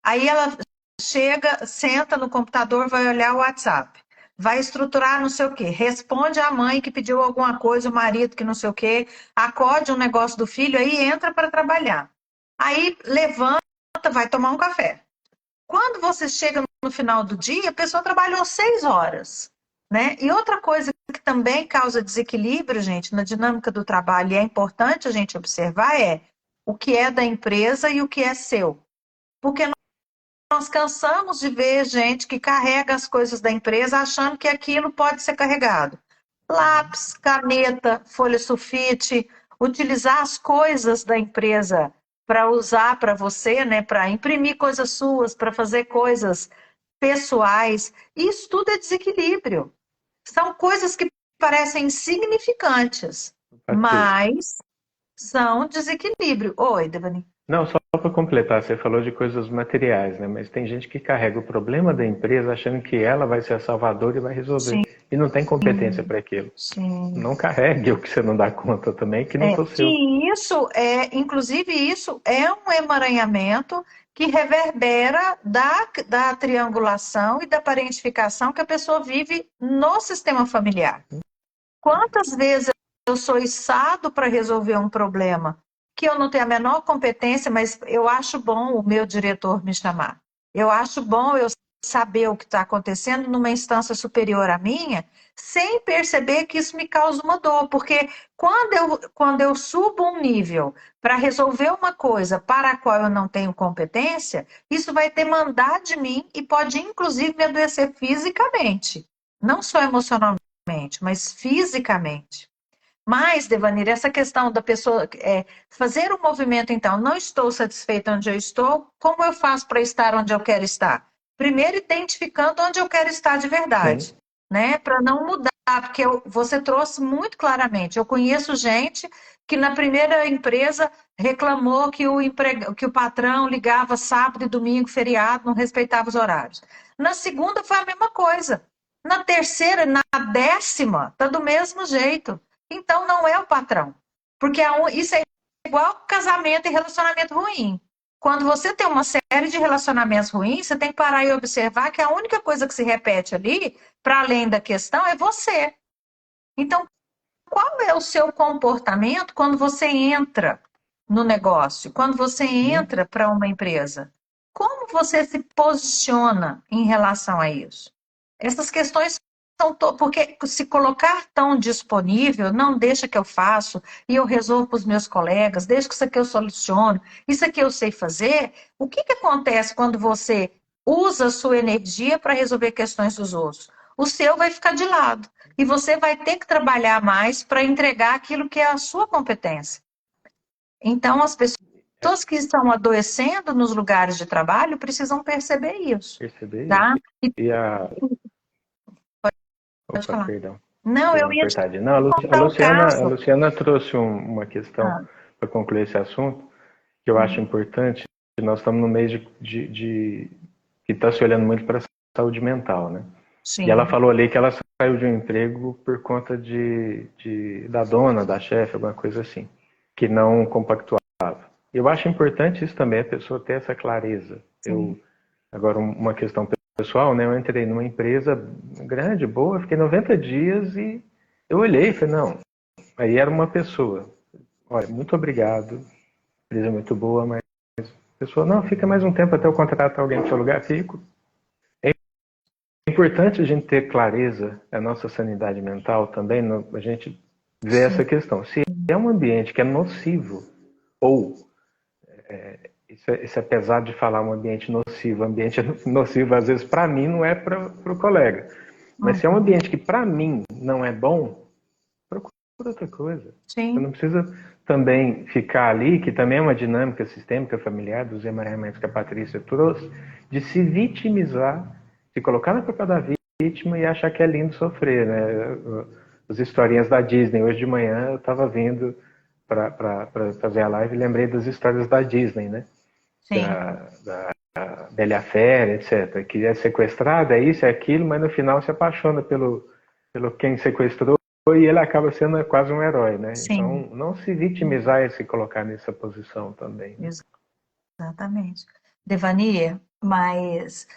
Aí ela chega, senta no computador, vai olhar o WhatsApp. Vai estruturar não sei o quê. Responde à mãe que pediu alguma coisa, o marido que não sei o quê. Acode um negócio do filho, aí entra para trabalhar. Aí levanta, vai tomar um café. Quando você chega no final do dia, a pessoa trabalhou 6 horas, né? E outra coisa que também causa desequilíbrio, gente, na dinâmica do trabalho, e é importante a gente observar, é o que é da empresa e o que é seu. Porque nós cansamos de ver gente que carrega as coisas da empresa achando que aquilo pode ser carregado. Lápis, caneta, folha sulfite, utilizar as coisas da empresa para usar para você, né, para imprimir coisas suas, para fazer coisas pessoais. Isso tudo é desequilíbrio. São coisas que parecem insignificantes, Patrícia. mas são desequilíbrio. Oi, Devani. Não, só para completar, você falou de coisas materiais, né? Mas tem gente que carrega o problema da empresa achando que ela vai ser a salvadora e vai resolver. Sim, E não tem competência para aquilo. sim. Não carregue o que você não dá conta também, que não É, for seu. e isso inclusive, isso é um emaranhamento que reverbera da triangulação e da parentificação que a pessoa vive no sistema familiar. Quantas vezes eu sou içado para resolver um problema que eu não tenho a menor competência, mas eu acho bom o meu diretor me chamar. Eu acho bom eu saber o que está acontecendo numa instância superior à minha, sem perceber que isso me causa uma dor, porque quando eu subo um nível para resolver uma coisa para a qual eu não tenho competência, isso vai demandar de mim e pode inclusive me adoecer fisicamente, não só emocionalmente, mas fisicamente. Mas, Devanir, essa questão da pessoa fazer o movimento, então, não estou satisfeita onde eu estou, como eu faço para estar onde eu quero estar? Primeiro, identificando onde eu quero estar de verdade, Sim, né? Para não mudar, porque você trouxe muito claramente. Eu conheço gente que na primeira empresa reclamou que o patrão ligava sábado e domingo, feriado, não respeitava os horários. Na segunda foi a mesma coisa. Na terceira, na décima, está do mesmo jeito. Então não é o patrão. Porque isso é igual casamento e relacionamento ruim. Quando você tem uma série de relacionamentos ruins, você tem que parar e observar que a única coisa que se repete ali, para além da questão, é você. Então, qual é o seu comportamento quando você entra no negócio, quando você sim. entra para uma empresa? Como você se posiciona em relação a isso? Essas questões são porque se colocar tão disponível, não deixa que eu faço e eu resolvo para os meus colegas, deixa que isso aqui eu soluciono, isso aqui eu sei fazer. O que acontece quando você usa a sua energia para resolver questões dos outros? O seu vai ficar de lado e você vai ter que trabalhar mais para entregar aquilo que é a sua competência. Então, as pessoas que estão adoecendo nos lugares de trabalho precisam perceber isso, Perceber isso. tá? E E a. pode Opa, falar. perdão. Não, Deu eu uma ia te cortadinha. Não, contar um A caso. Luciana trouxe uma questão Ah, para concluir esse assunto, que eu acho importante. Nós estamos no mês que está se olhando muito para a saúde mental, né? E ela sim, falou ali que ela saiu de um emprego por conta da dona, da chefe, alguma coisa assim, que não compactuava. Eu acho importante isso também, a pessoa ter essa clareza. sim. Agora, uma questão pessoal, né? Eu entrei numa empresa grande, boa, fiquei 90 dias e eu olhei e falei, não, aí era uma pessoa. Olha, muito obrigado, a empresa é muito boa, mas a pessoa, não, fica mais um tempo até eu contratar alguém no seu lugar, fico. É importante a gente ter clareza, a nossa sanidade mental também, a gente ver Sim. essa questão. Se é um ambiente que é nocivo, ou, isso é pesado de falar, um ambiente nocivo às vezes para mim não é para o colega. Mas se é um Uhum. ambiente que para mim não é bom, procura outra coisa. Você não Sim, precisa também ficar ali, que também é uma dinâmica sistêmica familiar dos emaranhamentos que a Patrícia trouxe, de se vitimizar, se colocar no papel da vítima e achar que é lindo sofrer, né? As historinhas da Disney. Hoje de manhã eu estava vindo para fazer a live e lembrei das histórias da Disney, né? sim. Da Bela Fera, etc. Que é sequestrado, é isso, é aquilo, mas no final se apaixona pelo quem sequestrou e ele acaba sendo quase um herói, né? Sim, Então, não se vitimizar e se colocar nessa posição também, né? exatamente. Devania, mas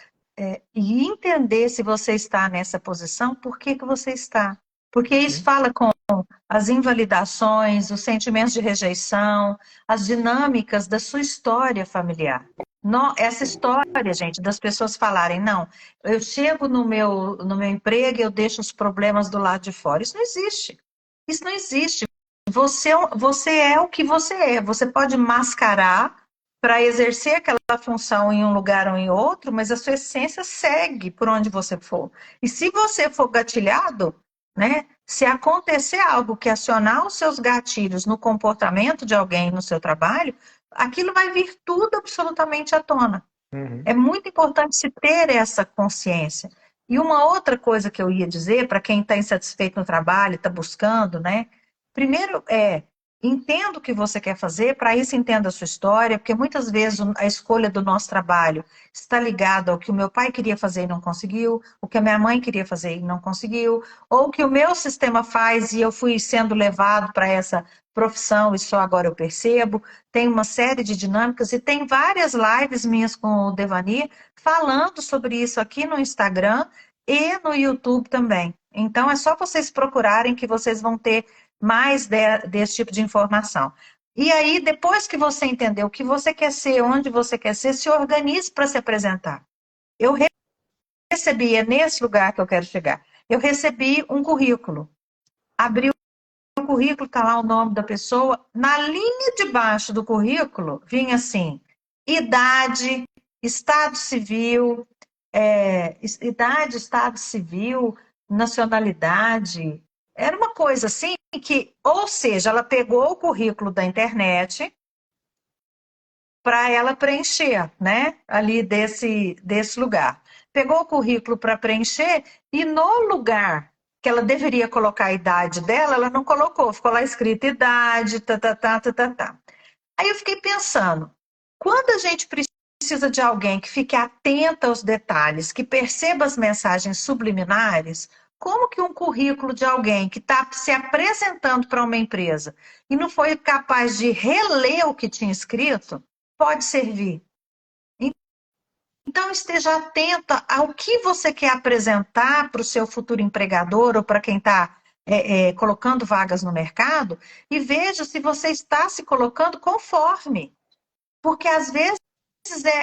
e entender se você está nessa posição, por que que você está? Porque isso Uhum. fala com as invalidações, os sentimentos de rejeição, as dinâmicas da sua história familiar. Essa história, gente, das pessoas falarem, não, eu chego no meu emprego e eu deixo os problemas do lado de fora. Isso não existe. Isso não existe. Você é o que você é. Você pode mascarar para exercer aquela função em um lugar ou em outro, mas a sua essência segue por onde você for. E se você for gatilhado, né? Se acontecer algo que acionar os seus gatilhos no comportamento de alguém no seu trabalho, aquilo vai vir tudo absolutamente à tona. Uhum. É muito importante se ter essa consciência. E uma outra coisa que eu ia dizer para quem está insatisfeito no trabalho, está buscando, né? Primeiro entenda o que você quer fazer, para isso entenda a sua história, porque muitas vezes a escolha do nosso trabalho está ligada ao que o meu pai queria fazer e não conseguiu, o que a minha mãe queria fazer e não conseguiu, ou o que o meu sistema faz e eu fui sendo levado para essa profissão e só agora eu percebo. Tem uma série de dinâmicas e tem várias lives minhas com o Devani falando sobre isso aqui no Instagram e no YouTube também. Então é só vocês procurarem que vocês vão ter mais desse tipo de informação. E aí, depois que você entendeu o que você quer ser, onde você quer ser, se organize para se apresentar. Eu recebi, é nesse lugar que eu quero chegar. Eu recebi um currículo. Abri o currículo, está lá o nome da pessoa. Na linha de baixo do currículo, vinha assim: idade, estado civil, idade, estado civil, nacionalidade. Era uma coisa assim que, ou seja, ela pegou o currículo da internet para ela preencher, né? Ali desse lugar. Pegou o currículo para preencher e no lugar que ela deveria colocar a idade dela, ela não colocou, ficou lá escrito idade, tá, tá, tá, tá, tá, tá. Aí eu fiquei pensando, quando a gente precisa de alguém que fique atenta aos detalhes, que perceba as mensagens subliminares, como que um currículo de alguém que está se apresentando para uma empresa e não foi capaz de reler o que tinha escrito, pode servir? Então, esteja atenta ao que você quer apresentar para o seu futuro empregador ou para quem está colocando vagas no mercado e veja se você está se colocando conforme. Porque às vezes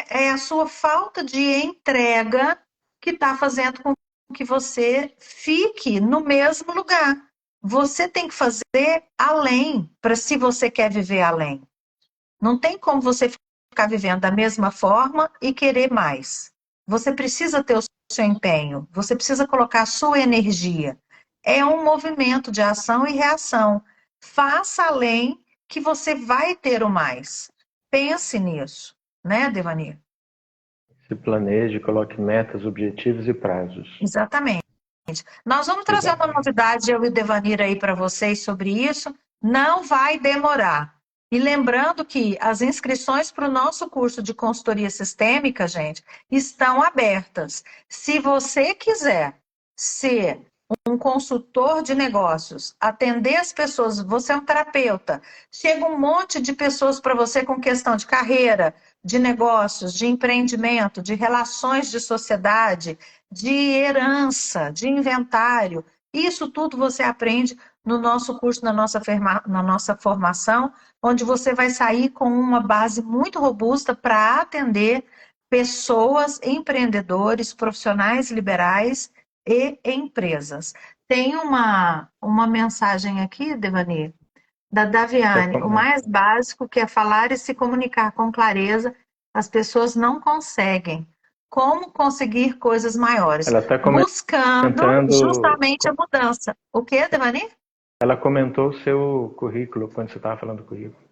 é a sua falta de entrega que está fazendo com que você fique no mesmo lugar. Você tem que fazer além, para se você quer viver além. Não tem como você ficar vivendo da mesma forma e querer mais. Você precisa ter o seu empenho, você precisa colocar a sua energia. É um movimento de ação e reação. Faça além que você vai ter o mais. Pense nisso, né, Devani? Se planeje, coloque metas, objetivos e prazos. Exatamente. Nós vamos trazer uma Exatamente. novidade, eu e o Devanir, aí para vocês sobre isso. Não vai demorar. E lembrando que as inscrições para o nosso curso de consultoria sistêmica, gente, estão abertas. Se você quiser ser um consultor de negócios, atender as pessoas, você é um terapeuta, chega um monte de pessoas para você com questão de carreira, de negócios, de empreendimento, de relações de sociedade, de herança, de inventário. Isso tudo você aprende no nosso curso, na nossa formação, onde você vai sair com uma base muito robusta para atender pessoas, empreendedores, profissionais liberais e empresas. Tem uma mensagem aqui, Devani, da Daviane. O mais básico que é falar e se comunicar com clareza, as pessoas não conseguem. Como conseguir coisas maiores? Ela está Buscando comentando, justamente a mudança. O que, Devani? ela comentou o seu currículo quando você estava falando do currículo.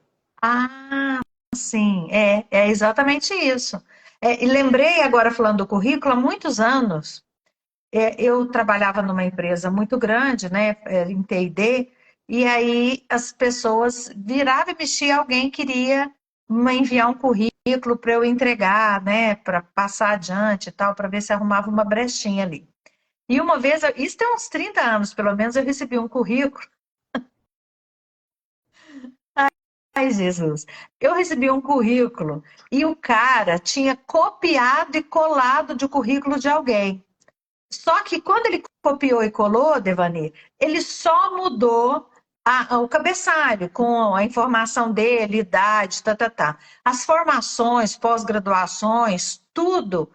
Ah, sim, é exatamente isso. E lembrei agora, falando do currículo, há muitos anos, eu trabalhava numa empresa muito grande, né, em T&D, e aí as pessoas viravam e mexia, alguém queria me enviar um currículo currículo para eu entregar, né, para passar adiante e tal, para ver se arrumava uma brechinha ali. E uma vez, isso tem uns 30 anos pelo menos, eu recebi um currículo. Ai, Jesus. Eu recebi um currículo e o cara tinha copiado e colado de currículo de alguém. Só que quando ele copiou e colou, Devani, ele só mudou o cabeçalho com a informação dele, idade, tá, tá, tá. As formações, pós-graduações, tudo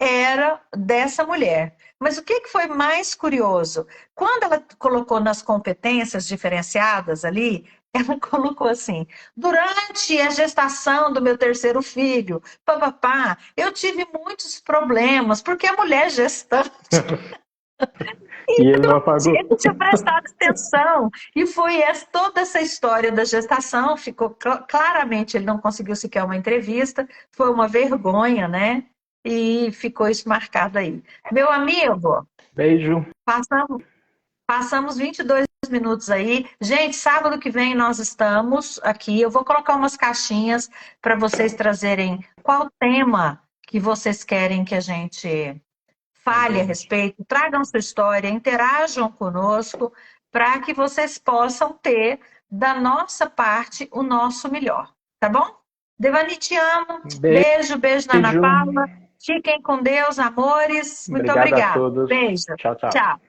era dessa mulher. Mas o que que foi mais curioso? Quando ela colocou nas competências diferenciadas ali, ela colocou assim: durante a gestação do meu terceiro filho, papapá, eu tive muitos problemas, porque a mulher gestante E ele não apagou. ele tinha prestado atenção. E foi toda essa história da gestação, ficou claramente, ele não conseguiu sequer uma entrevista, foi uma vergonha, né? E ficou isso marcado aí. Meu amigo, Beijo. passamos 22 minutos aí. Gente, sábado que vem nós estamos aqui. Eu vou colocar umas caixinhas para vocês trazerem qual tema que vocês querem que a gente fale a respeito, tragam sua história, interajam conosco, para que vocês possam ter, da nossa parte, o nosso melhor. Tá bom? Devani, te amo. Beijo, beijo na Ana Paula. Fiquem com Deus, amores. Muito Obrigado a obrigada. todos. Beijo. Tchau, tchau. Tchau.